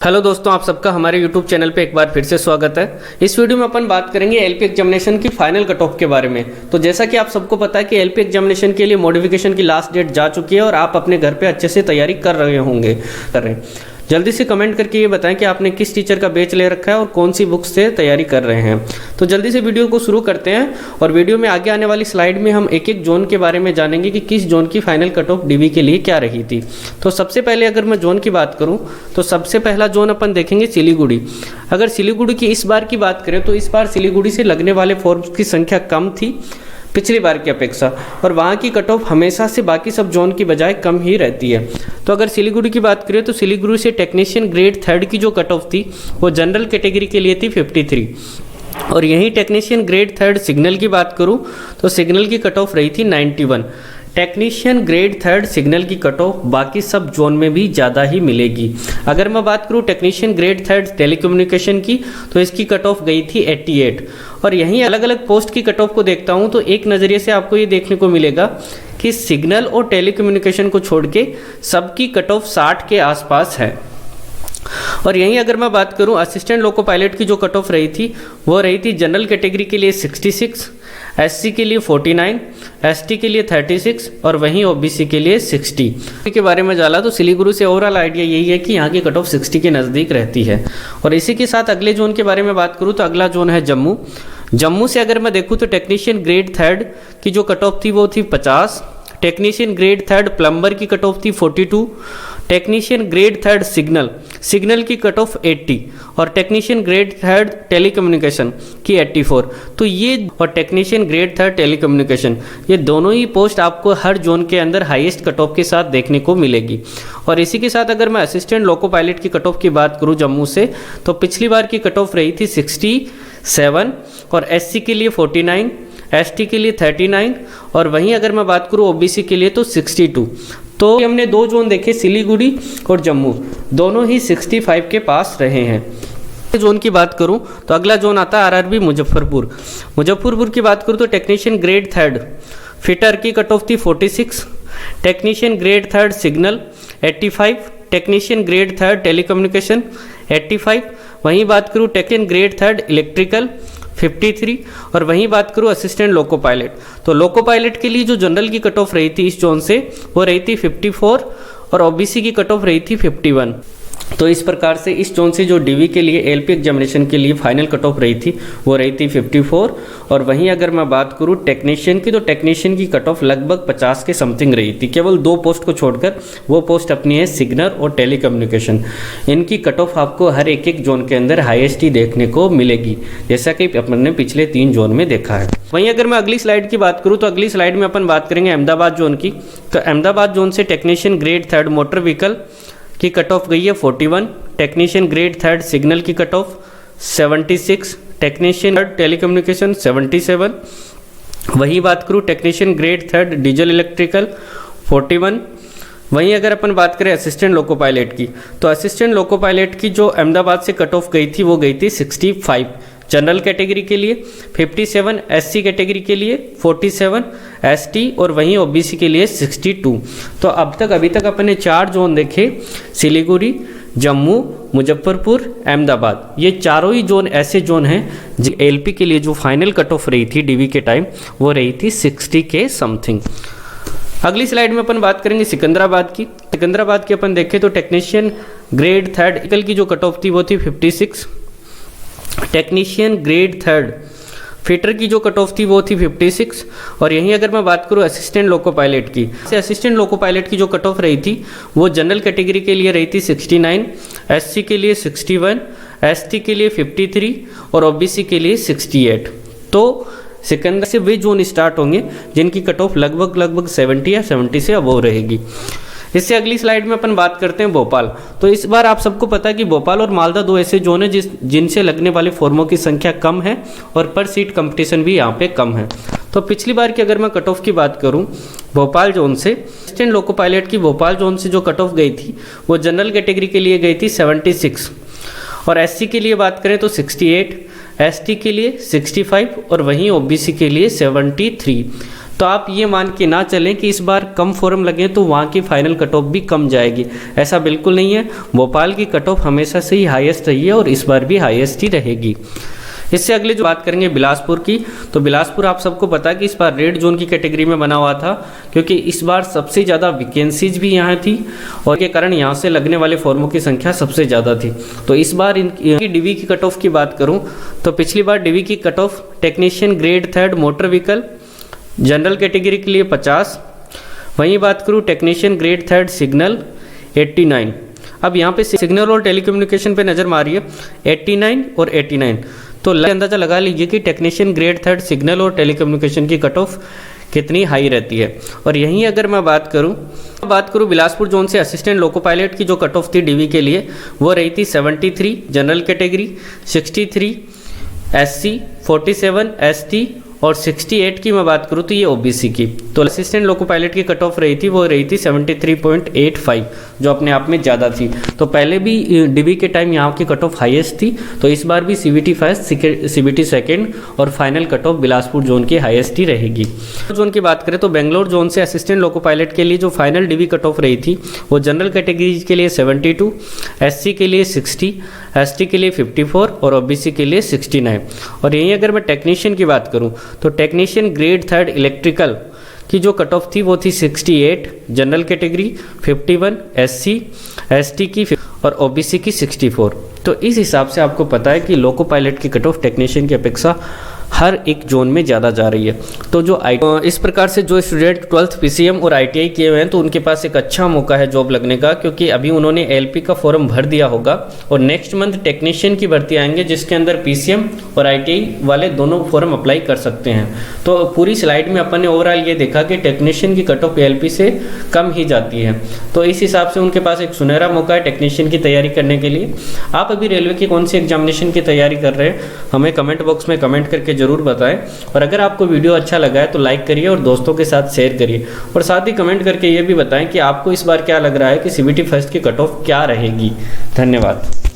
Hello दोस्तों, आप सबका हमारे यूट्यूब चैनल पे एक बार फिर से स्वागत है। इस वीडियो में अपन बात करेंगे एलपी एग्जामिनेशन की फाइनल कट ऑफ के बारे में। तो जैसा कि आप सबको पता है कि एलपी एग्जामिनेशन के लिए मॉडिफिकेशन की लास्ट डेट जा चुकी है और आप अपने घर पे अच्छे से तैयारी कर रहे होंगे। जल्दी से कमेंट करके ये बताएं कि आपने किस टीचर का बैच ले रखा है और कौन सी बुक से तैयारी कर रहे हैं। तो जल्दी से वीडियो को शुरू करते हैं और वीडियो में आगे आने वाली स्लाइड में हम एक एक जोन के बारे में जानेंगे कि किस जोन की फाइनल कट ऑफ डीवी के लिए क्या रही थी। तो सबसे पहले अगर मैं जोन की बात करूं तो सबसे पहला जोन अपन देखेंगे सिलीगुड़ी। अगर सिलीगुड़ी की इस बार की बात करें तो इस बार सिलीगुड़ी से लगने वाले फॉर्म्स की संख्या कम थी पिछली बार की अपेक्षा, और वहाँ की कट ऑफ हमेशा से बाकी सब जोन की बजाय कम ही रहती है। तो अगर सिलीगुड़ी की बात करें तो सिलीगुड़ी से टेक्नीशियन ग्रेड 3 की जो कट ऑफ थी वो जनरल कैटेगरी के लिए थी 53, और यहीं टेक्नीशियन ग्रेड 3 सिग्नल की बात करूं तो सिग्नल की कट ऑफ रही थी 91। टेक्नीशियन ग्रेड 3 सिग्नल की कट ऑफ बाकी सब जोन में भी ज़्यादा ही मिलेगी। अगर मैं बात करूं टेक्नीशियन ग्रेड 3 टेलीकम्युनिकेशन की तो इसकी कट ऑफ गई थी 88, और यहीं अलग अलग पोस्ट की कट ऑफ को देखता हूं तो एक नज़रिए से आपको ये देखने को मिलेगा कि सिग्नल और टेलीकम्युनिकेशन को छोड़ के सबकी कट ऑफ 60 के आसपास है। और यहीं अगर मैं बात करूं असिस्टेंट लोको पायलट की जो कट ऑफ रही थी वो रही थी जनरल कैटेगरी के लिए 66, एससी के लिए 49, एसटी के लिए 36 और वहीं ओबीसी के लिए 60 के बारे में जाला तो सिलीगुड़ी से ओवरऑल आइडिया यही है कि यहाँ की कट ऑफ 60 के नज़दीक रहती है। और इसी के साथ अगले जोन के बारे में बात करूँ तो अगला जोन है जम्मू। जम्मू से अगर मैं देखूँ तो टेक्नीशियन ग्रेड 3 की जो कट ऑफ थी वो थी 50, टेक्नीशियन ग्रेड 3 प्लम्बर की कट ऑफ थी 42, टेक्नीशियन ग्रेड 3 सिग्नल की कट ऑफ 80 और टेक्नीशियन ग्रेड 3 टेलीकम्युनिकेशन की 84। तो ये और टेक्नीशियन ग्रेड 3 टेलीकम्युनिकेशन ये दोनों ही पोस्ट आपको हर जोन के अंदर हाईएस्ट कट ऑफ के साथ देखने को मिलेगी। और इसी के साथ अगर मैं असिस्टेंट लोको पायलट की कट ऑफ की बात करूँ जम्मू से तो पिछली बार की कट ऑफ रही थी 67 और एससी के लिए 49, एसटी के लिए 39 और वहीं अगर मैं बात करूँ ओबीसी के लिए तो 62। तो हमने दो जोन देखे सिलीगुड़ी और जम्मू, दोनों ही 65 के पास रहे हैं। जोन की बात करूं तो अगला जोन आता है आरआरबी मुजफ्फरपुर। मुजफ्फरपुर की बात करूं तो टेक्नीशियन ग्रेड 3 फिटर की कट ऑफ थी 46, technician grade 3 signal 85, technician grade 3 telecommunication 85, वहीं बात करूं टेक्नीशियन ग्रेड 3 इलेक्ट्रिकल 53 और वहीं बात करूँ असिस्टेंट लोको पायलट तो लोको पायलट के लिए जो जनरल की कट ऑफ रही थी इस जोन से वो रही थी 54 और ओबीसी की कट ऑफ रही थी 51। तो इस प्रकार से इस जोन से जो डीवी के लिए एलपी एग्जामिनेशन के लिए फाइनल कट ऑफ रही थी वो रही थी 54, और वहीं अगर मैं बात करूँ टेक्नीशियन की तो टेक्नीशियन की कट ऑफ लगभग 50 के समथिंग रही थी। केवल दो पोस्ट को छोड़कर वो पोस्ट अपनी है सिग्नल और टेलीकम्युनिकेशन। इनकी कट ऑफ आपको हर एक एक जोन के अंदर हाईएस्ट ही देखने को मिलेगी, जैसा कि अपन ने पिछले 3 जोन में देखा है। वहीं अगर मैं अगली स्लाइड की बात करूँ तो अगली स्लाइड में अपन बात करेंगे अहमदाबाद जोन की। तो अहमदाबाद जोन से टेक्नीशियन ग्रेड 3 मोटर व्हीकल की कट ऑफ गई है 41, टेक्नीशियन ग्रेड 3 सिग्नल की कट ऑफ 76, टेक्नीशियन टेलीकम्युनिकेशन 77, वहीं बात करूँ टेक्नीशियन ग्रेड 3 डीजल इलेक्ट्रिकल 41। वहीं अगर अपन बात करें असिस्टेंट लोको पायलट की तो असिस्टेंट लोको पायलट की जो अहमदाबाद से कट ऑफ गई थी वो गई थी 65 जनरल कैटेगरी के लिए, 57 एससी कैटेगरी के लिए, 47 एसटी और वहीं ओबीसी के लिए 62। तो अभी तक अपन ने 4 जोन देखे, सिलीगुड़ी, जम्मू, मुजफ्फरपुर, अहमदाबाद। ये चारों ही जोन ऐसे जोन हैं जो एलपी के लिए जो फाइनल कट ऑफ रही थी डीवी के टाइम वो रही थी 60 के समथिंग। अगली स्लाइड में अपन बात करेंगे सिकंदराबाद की। सिकंदराबाद की अपन देखें तो टेक्नीशियन ग्रेड 3 की जो कट ऑफ थी वो थी 56, टेक्नीशियन ग्रेड 3 फिटर की जो कट ऑफ थी वो थी 56, और यहीं अगर मैं बात करूँ असिस्टेंट लोको पायलट की असिस्टेंट लोको पायलट की जो कट ऑफ रही थी वो जनरल कैटेगरी के लिए रही थी 69, एससी के लिए 61, एसटी के लिए 53 और ओबीसी के लिए 68। तो सिकंदर से वे जोन स्टार्ट होंगे जिनकी कट ऑफ लगभग 70 या 70 से अबव रहेगी। इससे अगली स्लाइड में अपन बात करते हैं भोपाल। तो इस बार आप सबको पता है कि भोपाल और मालदा दो ऐसे जोन हैं जिनसे लगने वाले फॉर्मों की संख्या कम है और पर सीट कंपटीशन भी यहाँ पे कम है। तो पिछली बार की अगर मैं कट ऑफ की बात करूँ भोपाल जोन से असिस्टेंट लोको पायलट की भोपाल जोन से जो कट ऑफ गई थी वो जनरल कैटेगरी के लिए गई थी 76, और एससी के लिए बात करें तो 68, एसटी के लिए 65 और वहीं ओबीसी के लिए 73। तो आप ये मान के ना चलें कि इस बार कम फॉर्म लगे तो वहाँ की फाइनल कट ऑफ भी कम जाएगी, ऐसा बिल्कुल नहीं है। भोपाल की कट ऑफ हमेशा से ही हाईएस्ट रही है और इस बार भी हाईएस्ट ही रहेगी। इससे अगले जो बात करेंगे बिलासपुर की, तो बिलासपुर आप सबको पता है कि इस बार रेड जोन की कैटेगरी में बना हुआ था, क्योंकि इस बार सबसे ज़्यादा वैकेंसीज भी यहाँ थी और के कारण यहाँ से लगने वाले फॉर्मों की संख्या सबसे ज़्यादा थी। तो इस बार इनकी डीवी की कट ऑफ की बात करूँ तो पिछली बार डीवी की cut off technician grade 3 motor vehicle general category के लिए 50, वहीं बात करूँ टेक्नीशियन ग्रेड 3 सिग्नल 89। अब यहाँ पे सिग्नल और टेलीकम्युनिकेशन पे नज़र मारिए 89 और 89, तो अंदाज़ा लगा लीजिए कि टेक्नीशियन ग्रेड 3 सिग्नल और टेलीकम्युनिकेशन की कट ऑफ कितनी हाई रहती है। और यहीं अगर मैं बात करूं बिलासपुर जोन से असिस्टेंट लोको पायलट की जो कट ऑफ थी डीवी के लिए वो रही थी 73 जनरल कैटेगरी, 63 एससी, 47 एसटी और 68 की मैं बात करूँ तो ये ओबीसी की। तो असिस्टेंट लोको पायलट की कट ऑफ रही थी 73.85, जो अपने आप में ज़्यादा थी। तो पहले भी डीबी के टाइम यहाँ की कट ऑफ हाईएस्ट थी, तो इस बार भी सीबीटी फर्स्ट, सीबीटी सेकंड और final cut off Bilaspur zone की हाईएस्ट ही रहेगी। जोन की बात करें तो बेंगलोर जोन से असिस्टेंट लोको पायलट के लिए जो फाइनल डीबी कट ऑफ रही थी वो जनरल कैटेगरीज के लिए 72, एससी के लिए 60, एसटी के लिए 54 और ओबीसी के लिए 69। और यहीं अगर मैं टेक्नीशियन की बात करूँ तो टेक्नीशियन ग्रेड 3 इलेक्ट्रिकल की जो कट ऑफ थी वो थी 68 जनरल कैटेगरी, 51 एससी, एसटी की और ओबीसी की 64। तो इस हिसाब से आपको पता है कि लोको पायलट की कट ऑफ टेक्नीशियन की अपेक्षा हर एक जोन में ज़्यादा जा रही है। तो जो इस प्रकार से जो स्टूडेंट 12th पीसीएम और आईटीआई किए हुए हैं तो उनके पास एक अच्छा मौका है जॉब लगने का, क्योंकि अभी उन्होंने एलपी का फॉर्म भर दिया होगा और नेक्स्ट मंथ टेक्नीशियन की भर्ती आएंगे जिसके अंदर पीसीएम और आईटीआई वाले दोनों फॉर्म अप्लाई कर सकते हैं। तो पूरी स्लाइड में अपन ने ओवरऑल ये देखा कि टेक्नीशियन की कट ऑफ एलपी से कम ही जाती है। तो इस हिसाब से उनके पास एक सुनहरा मौका है टेक्नीशियन की तैयारी करने के लिए। आप अभी रेलवे की कौन सी एग्जामिनेशन की तैयारी कर रहे हैं हमें कमेंट बॉक्स में कमेंट करके जरूर बताएं। और अगर आपको वीडियो अच्छा लगा है तो लाइक करिए और दोस्तों के साथ शेयर करिए, और साथ ही कमेंट करके ये भी बताएं कि आपको इस बार क्या लग रहा है कि सीबीटी फर्स्ट की कट ऑफ क्या रहेगी। धन्यवाद।